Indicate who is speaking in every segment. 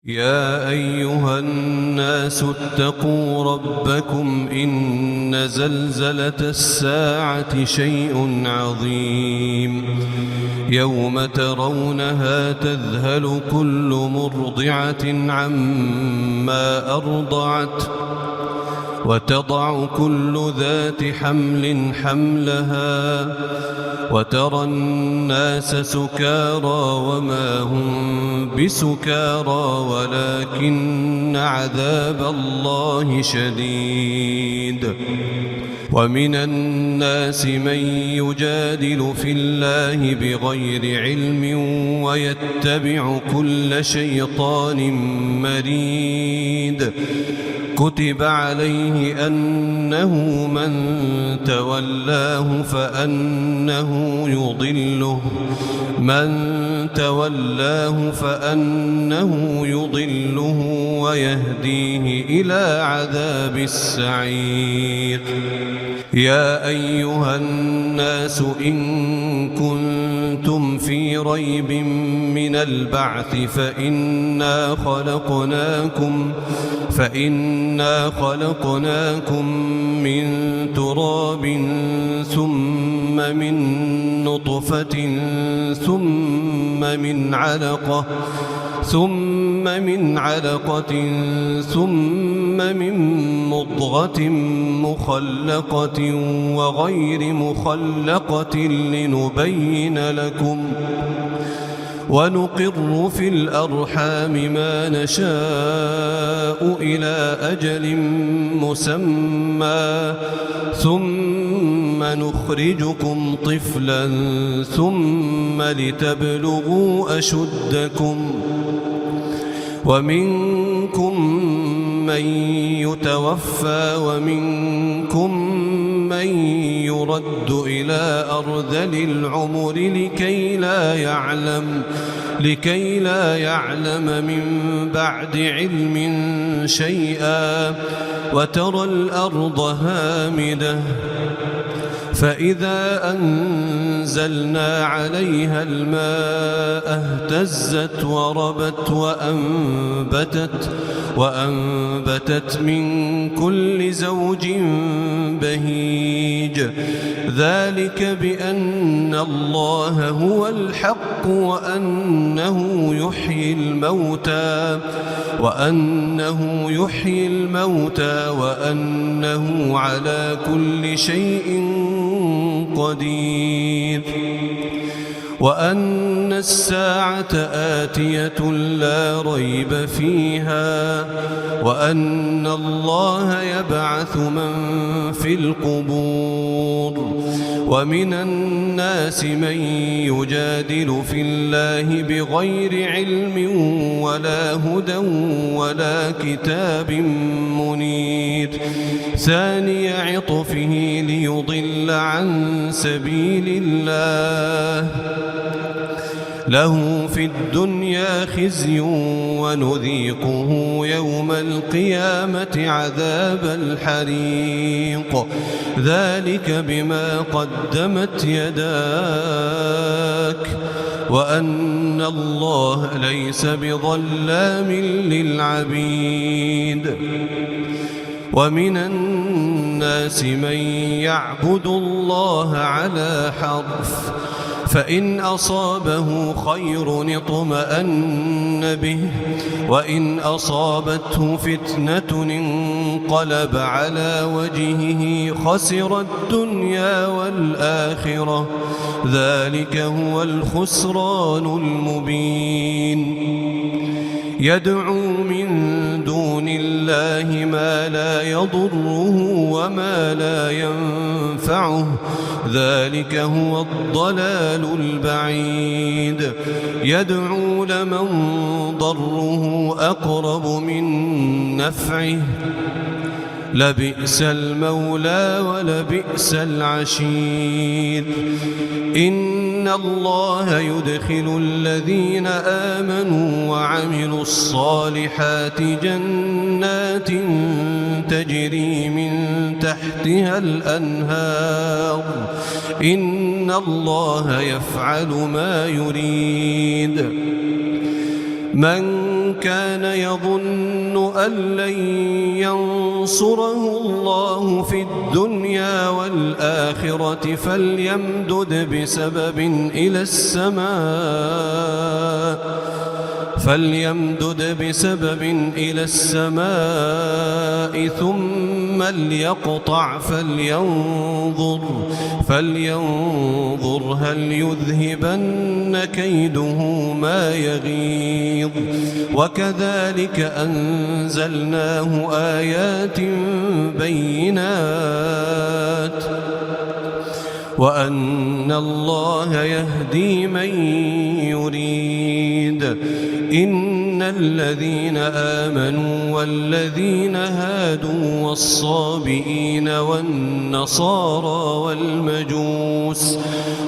Speaker 1: يا أيها الناس اتقوا ربكم إن زلزلة الساعة شيء عظيم يوم ترونها تذهل كل مرضعة عما أرضعت وتضع كل ذات حمل حملها وترى الناس سكارى وما هم بسكارى ولكن عذاب الله شديد. ومن الناس من يجادل في الله بغير علم ويتبع كل شيطان مريد كتب عليه أنه من تولاه فأنه يضله ويهديه إلى عذاب السعير. يا أيها الناس إن كنتم في ريب من البعث فإنا خلقناكم من تراب ثم من نطفة ثم من علقة ثم من مضغة مخلقة وغير مخلقة لنبين لكم ونقر في الأرحام ما نشاء إلى أجل مسمى ثم نخرجكم طفلا ثم لتبلغوا أشدكم ومنكم من يتوفى ومنكم من يرد إلى أرذل العمر لكي لا يعلم من بعد علم شيئا وترى الأرض هامدة فإذا أنزلنا عليها الماء اهتزت وربت وأنبتت من كل زوج بهيج ذلك بأن الله هو الحق وأنه يحيي الموتى وأنه على كل شيء قدير وأن الساعة آتية لا ريب فيها وأن الله يبعث من في القبور. ومن الناس من يجادل في الله بغير علم ولا هدى ولا كتاب منير ثاني عطفه ليضل عن سبيل الله له في الدنيا خزي ونذيقه يوم القيامة عذاب الحريق ذلك بما قدمت يداك وأن الله ليس بظلام للعبيد. ومن الناس من يعبد الله على حرف فإن أصابه خير اطمأن به وإن أصابته فتنة انقلب على وجهه خسر الدنيا والآخرة ذلك هو الخسران المبين. يدعو من دون الله ما لا يضره وما لا ينفعه ذلك هو الضلال البعيد. يدعو لمن ضره أقرب من نفعه لبئس المولى ولبئس العشير. إن الله يدخل الذين آمنوا وعملوا الصالحات جنات تجري من تحتها الأنهار إن الله يفعل ما يريد. من كان يظن أن لن ينصره الله في الدنيا والآخرة فليمدد بسبب إلى السماء ثم ليقطع فلينظر هل يذهبن كيده ما يغيظ وكذلك أنزلناه آيات بينات وأن الله يهدي من يريد. إن الذين آمنوا والذين هادوا والصابئين والنصارى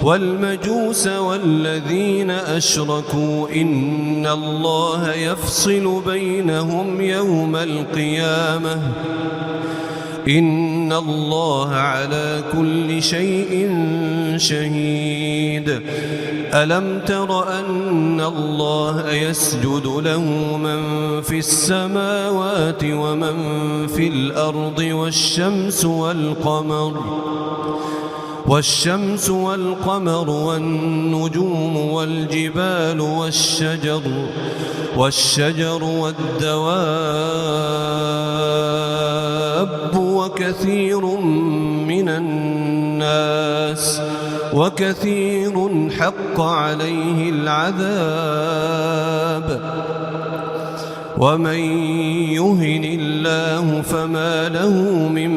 Speaker 1: والمجوس والذين أشركوا إن الله يفصل بينهم يوم القيامة إن الله على كل شيء شهيد. ألم تر أن الله يسجد له من في السماوات ومن في الأرض والشمس والقمر والنجوم والجبال والشجر والدواب وكثير حق عليه العذاب. ومن يهن الله فما له من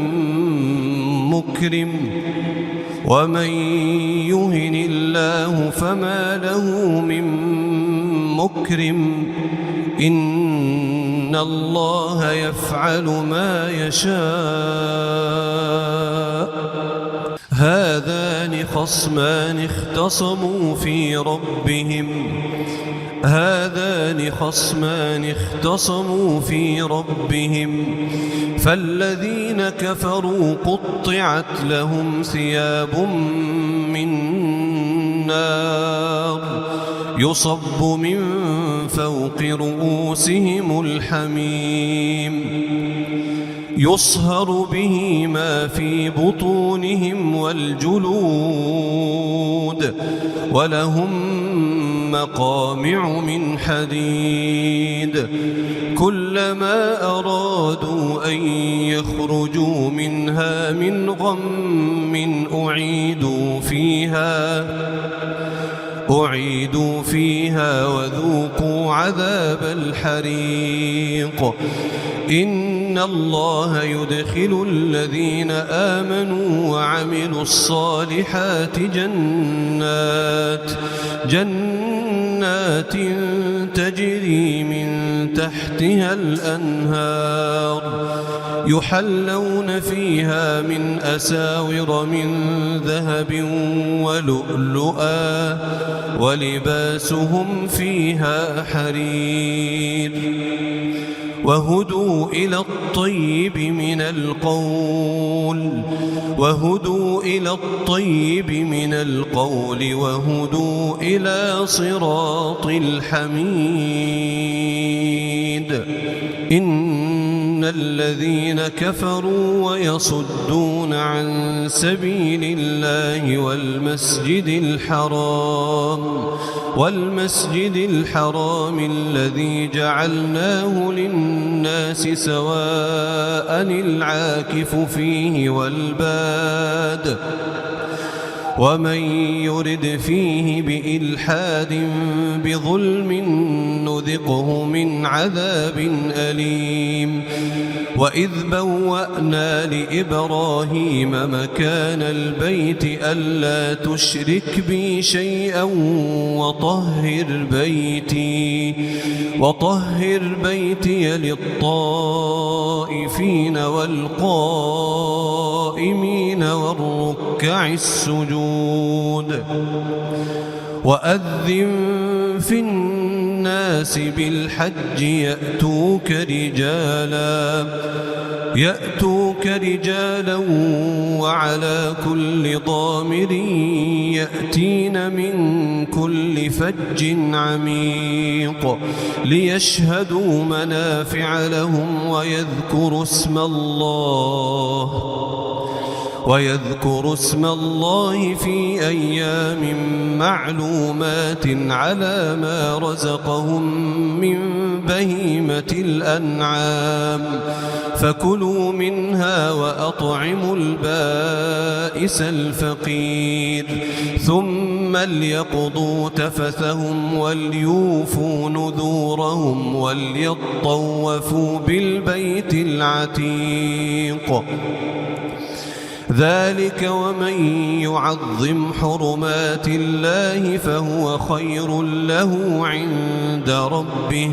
Speaker 1: مكرم إن الله يفعل ما يشاء. هذان خصمان اختصموا في ربهم فالذين كفروا قطعت لهم ثياب من نار يصب من فوق رؤوسهم الحميم يصهر به ما في بطونهم والجلود ولهم مقامع من حديد كلما أرادوا أن يخرجوا منها من غم أعيدوا فيها وذوقوا عذاب الحريق. إن الله يدخل الذين آمنوا وعملوا الصالحات جنات تجري من تحتها الأنهار يحلون فيها من أساور من ذهب ولؤلؤا ولباسهم فيها حرير وهدوا إلى الطيب من القول وهدوا إلى صراط الحميد. إن الذين كفروا ويصدون عن سبيل الله والمسجد الحرام الذي جعلناه للناس سواء العاكف فيه والباد ومن يرد فيه بإلحاد بظلم نذقه من عذاب أليم. وإذ بوأنا لإبراهيم مكان البيت ألا تشرك بي شيئا وطهر بيتي للطائفين والقائمين والركع السجود وأذن في الناس الناس بالحج يأتوك رجالا وعلى كل ضامر يأتين من كل فج عميق ليشهدوا منافع لهم ويذكروا اسم الله في أيام معلومات على ما رزقهم من بهيمة الأنعام فكلوا منها وأطعموا البائس الفقير ثم ليقضوا تفثهم وليوفوا نذورهم وليطوفوا بالبيت العتيق ذلك ومن يعظم حرمات الله فهو خير له عند ربه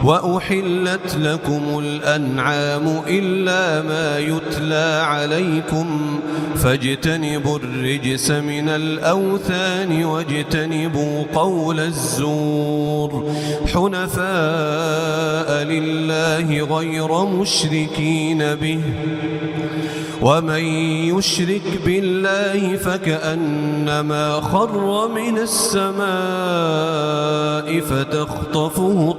Speaker 1: وأحلت لكم الأنعام إلا ما يتلى عليكم فاجتنبوا الرجس من الأوثان واجتنبوا قول الزور حنفاء لله غير مشركين به ومن يشرك بالله فكأنما خر من السماء فتخطفه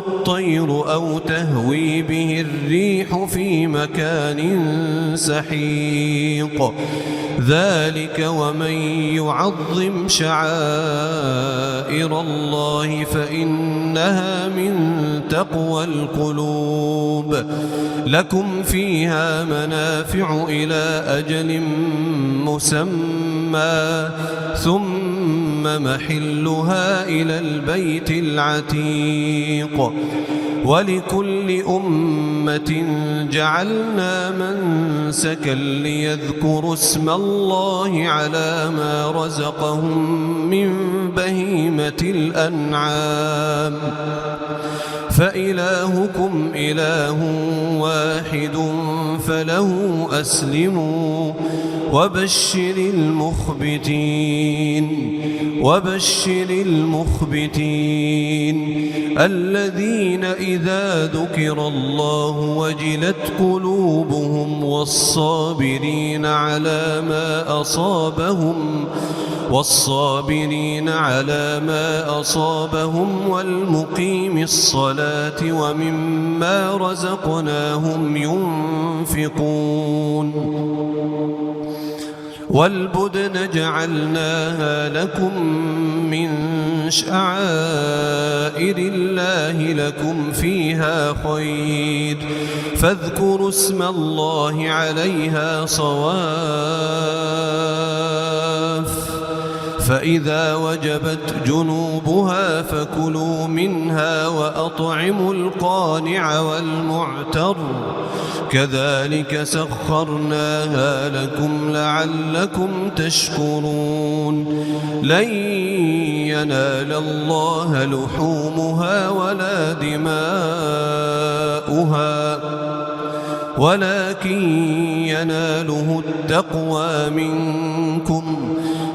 Speaker 1: الطير أو تهوي به الريح في مكان سحيق ذلك ومن يعظم شعائر الله فإنها من تقوى القلوب لكم فيها منافع إلى أجل مسمى ثم محلها إلى البيت العتيق ولكل أمة جعلنا منسكا ليذكروا اسم الله على ما رزقهم من بهيمة الأنعام فإلهكم إله واحد فله أسلموا وبشر المخبتين الذين إذا ذكر الله وجلت قلوبهم والصابرين على ما أصابهم والمقيم الصلاة ومما رزقناهم ينفقون والبدن جعلناها لكم من شعائر الله لكم فيها خير فاذكروا اسم الله عليها صواف فإذا وجبت جنوبها فكلوا منها وأطعموا القانع والمعتر كذلك سخرناها لكم لعلكم تشكرون لن ينال الله لحومها ولا دماؤها ولكن يناله التقوى منكم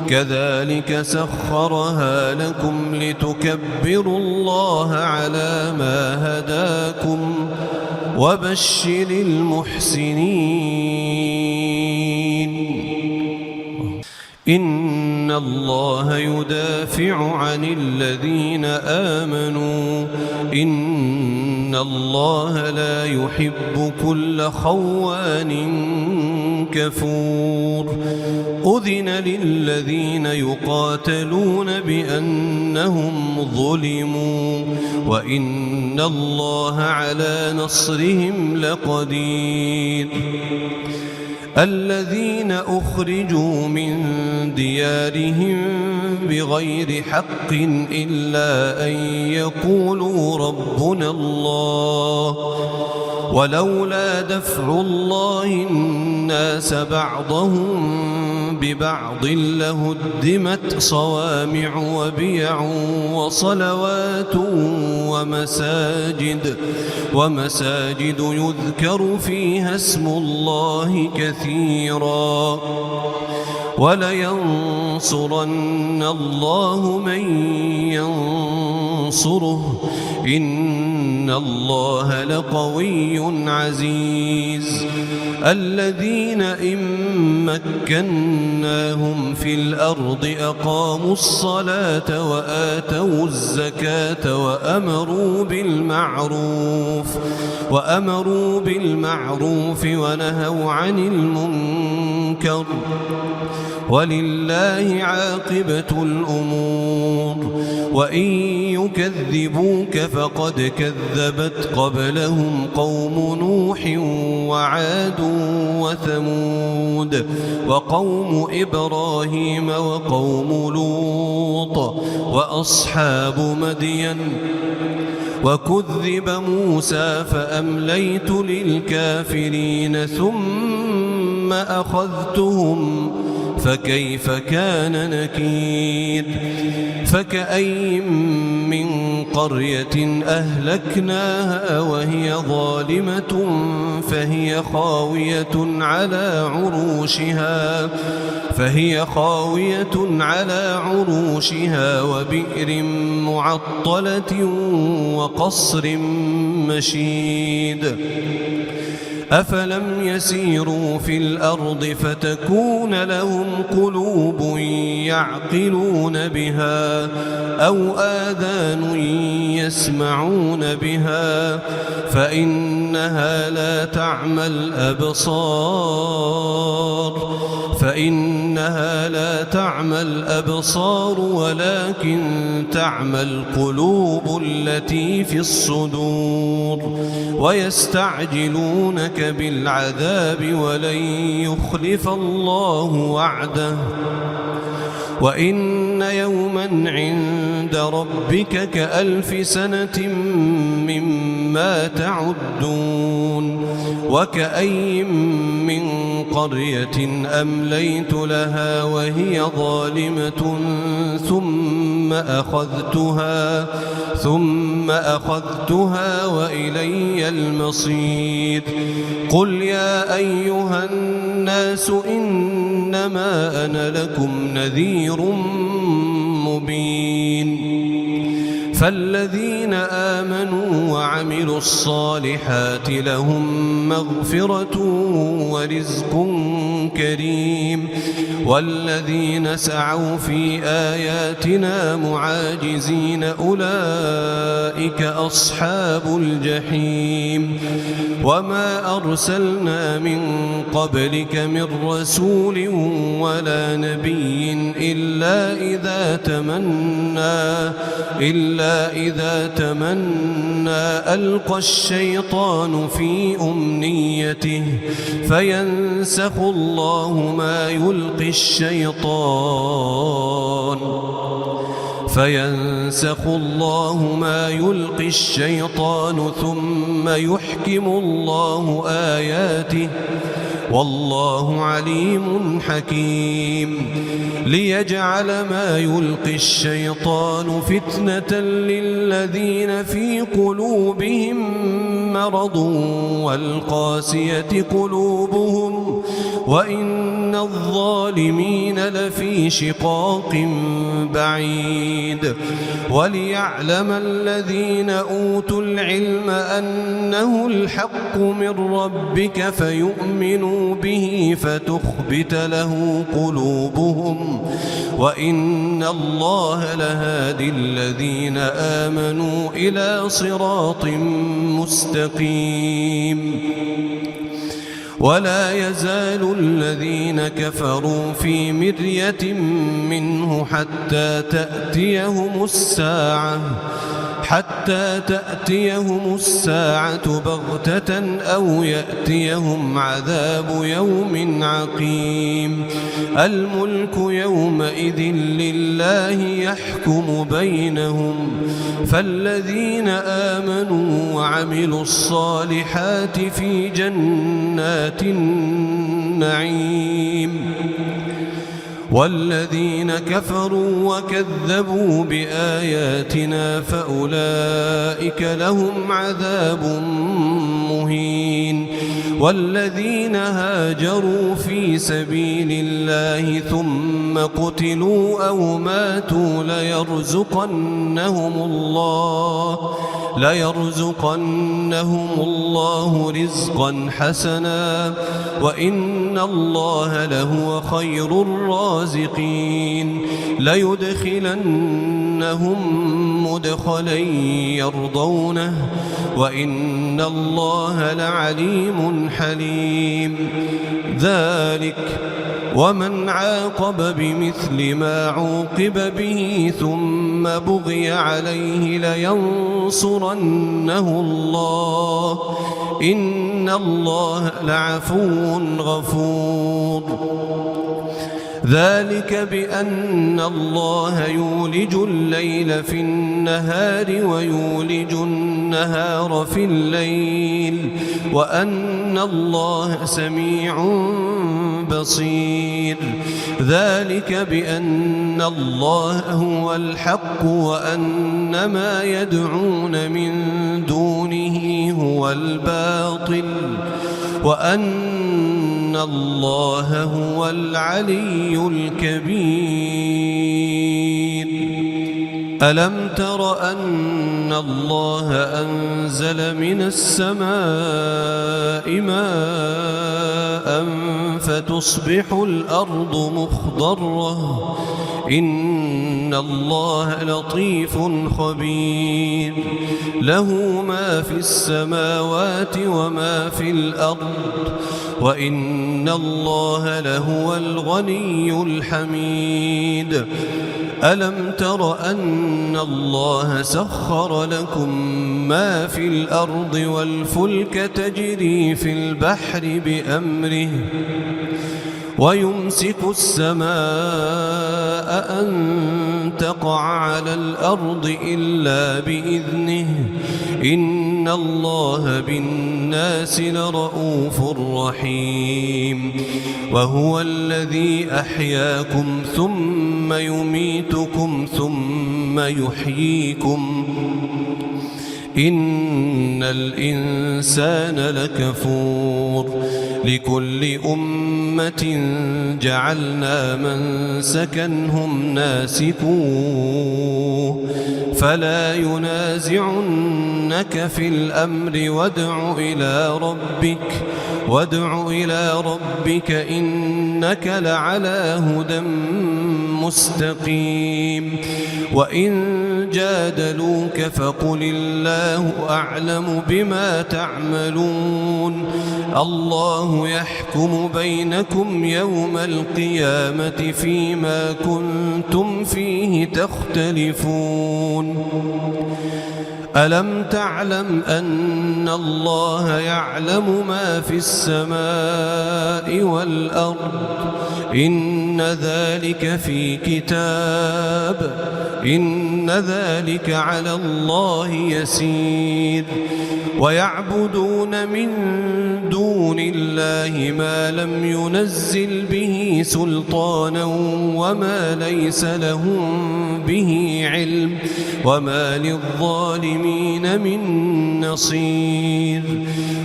Speaker 1: كذلك سخرها لكم لتكبروا الله على ما هداكم وبشر المحسنين إن الله يدافع عن الذين آمنوا إن الله لا يحب كل خوان كفور أذن للذين يقاتلون بأنهم ظلموا وإن الله على نصرهم لقدير الذين أخرجوا من ديارهم بغير حق إلا أن يقولوا ربنا الله ولولا دفع الله الناس بعضهم ببعض لهدمت صوامع وبيع وصلوات ومساجد يذكر فيها اسم الله كثيرا كثيرا ولينصرن الله من ينصره إن الله لقوي عزيز الذين إن مكناهم في الأرض أقاموا الصلاة وآتوا الزكاة وأمروا بالمعروف ونهوا عن المنكر ولله عاقبة الأمور وإن يكذبوك فقد كذبت قبلهم قوم نوح وعاد وثمود وقوم إبراهيم وقوم لوط وأصحاب مدين وكذب موسى فأمليت للكافرين ثم أخذتهم فكيف كان نكير فكأي من قرية أهلكناها وهي ظالمة فهي خاوية على عروشها وبئر معطلة وقصر مشيد أفلم يسيروا في الأرض فتكون لهم قلوب يعقلون بها أو آذان يسمعون بها فإنها لا تعمى الأبصار ولكن تعمى القلوب التي في الصدور ويستعجلونك بالعذاب ولن يخلف الله وعده وإن يوما عند ربك كألف سنة مما تعدون وكأي من قرية أمليت لها وهي ظالمة ثم أخذتها وإلي المصير قل يا أيها الناس إنما أنا لكم نذير مبين فالذين آمنوا وعملوا الصالحات لهم مغفرة ورزق كريم والذين سعوا في آياتنا معاجزين أولئك أصحاب الجحيم وما أرسلنا من قبلك من رسول ولا نبي إلا إذا تمنى ألقى الشيطان في أمنيته فينسخ الله ما يلقي الشيطان ثم يحكم الله آياته والله عليم حكيم ليجعل ما يلقي الشيطان فتنة للذين في قلوبهم مرض والقاسية قلوبهم وإن الظالمين لفي شقاق بعيد وليعلم الذين أوتوا العلم أنه الحق من ربك فيؤمنوا به فتخبت له قلوبهم وإن الله لهادي الذين آمنوا إلى صراط مستقيم ولا يزال الذين كفروا في مرية منه حتى تأتيهم الساعة بغتة أو يأتيهم عذاب يوم عقيم الملك يومئذ لله يحكم بينهم فالذين آمنوا وعملوا الصالحات في جنات النعيم والذين كفروا وكذبوا بآياتنا فأولئك لهم عذاب مهين والذين هاجروا في سبيل الله ثم قتلوا أو ماتوا ليرزقنهم الله رزقا حسنا وإن الله لهو خير الرازقين ليدخلنهم مدخلا يرضونه وإن الله لعليم حليم ذلك ومن عاقب بمثل ما عوقب به ثم بغي عليه لينصرنه الله إن الله لعفو غفور ذلك بأن الله يولج الليل في النهار ويولج النهار في الليل وأن الله سميع بصير ذلك بأن الله هو الحق وأن ما يدعون من دونه هو الباطل وأن الله هو العلي الكبير ألم تر أن الله أنزل من السماء ماء فتصبح الأرض مخضرة إن الله لطيف خبير له ما في السماوات وما في الأرض وإن الله لهو الغني الحميد ألم تر أن الله سخر لكم ما في الأرض والفلك تجري في البحر بأمره ويمسك السماء أن تقع على الأرض إلا بإذنه إن الله بالناس لرؤوف رحيم وهو الذي أحياكم ثم يميتكم ثم يحييكم إن الإنسان لكفور لكل أمة جعلنا منسكا هم ناسكوه فلا ينازعنك في الأمر وادع إلى ربك إنك لعلى هدى مستقيم وإن جادلوك فقل الله أعلم بما تعملون الله يحكم بينكم يوم القيامة فيما كنتم فيه تختلفون ألم تعلم أن الله يعلم ما في السماء والأرض إن ذلك في كتاب إن ذلك على الله يسير ويعبدون من دون الله ما لم ينزل به سلطانا وما ليس لهم به علم وما للظالمين من نصير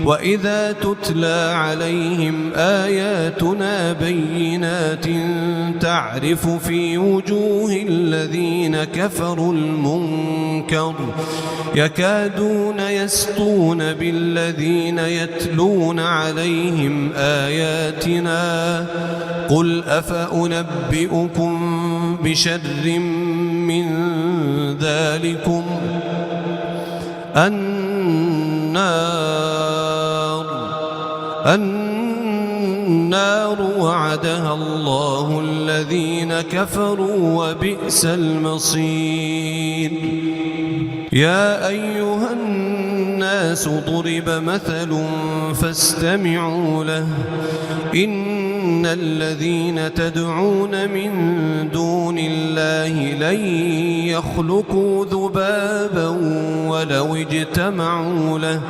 Speaker 1: وإذا تتلى عليهم آياتنا بينات تعرف في وجوه الذين كفروا المنكر يكادون يسطون بالذين يتلون عليهم آياتنا قل أفأنبئكم بشر من ذلكم النار وعدها الله الذين كفروا وبئس المصير يا أيها الناس ضرب مثل فاستمعوا له إن الذين تدعون من دون الله لن يخلقوا ذبابا ولو اجتمعوا له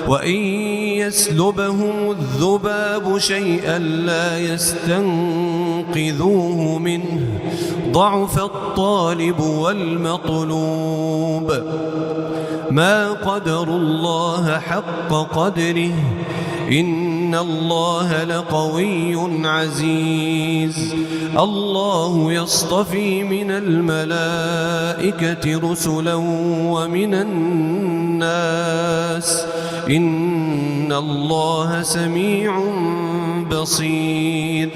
Speaker 1: وإن يسلبهم الذباب شيئا لا يستنقذوه منه ضعف الطالب والمطلوب ما قدروا الله حق قدره إن الله لقوي عزيز الله يصطفي من الملائكة رسلا ومن الناس إن الله سميع بصير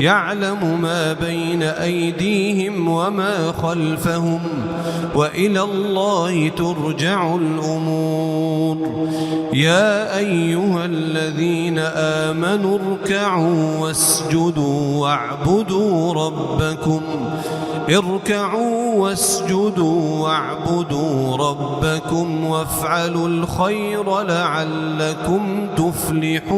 Speaker 1: يعلم ما بين أيديهم وما خلفهم وإلى الله ترجع الأمور يا أيها الذين آمنوا اركعوا واسجدوا واعبدوا ربكم وافعلوا الخير لعلكم تفلحون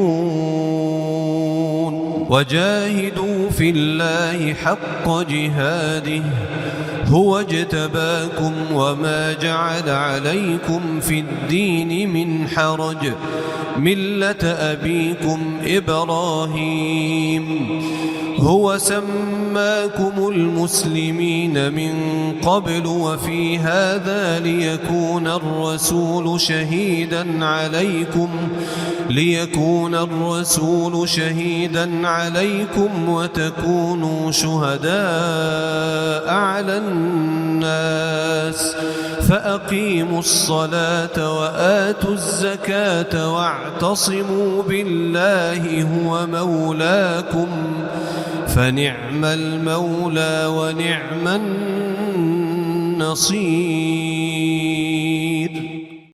Speaker 1: وجاهدوا في الله حق جهاده هو اجتباكم وما جعل عليكم في الدين من حرج ملة أبيكم إبراهيم هو سماكم المسلمين من قبل وفي هذا ليكون الرسول شهيدا عليكم وتكونوا شهداء على الناس فأقيموا الصلاة وآتوا الزكاة واعتصموا بالله هو مولاكم فنعم المولى ونعم النصير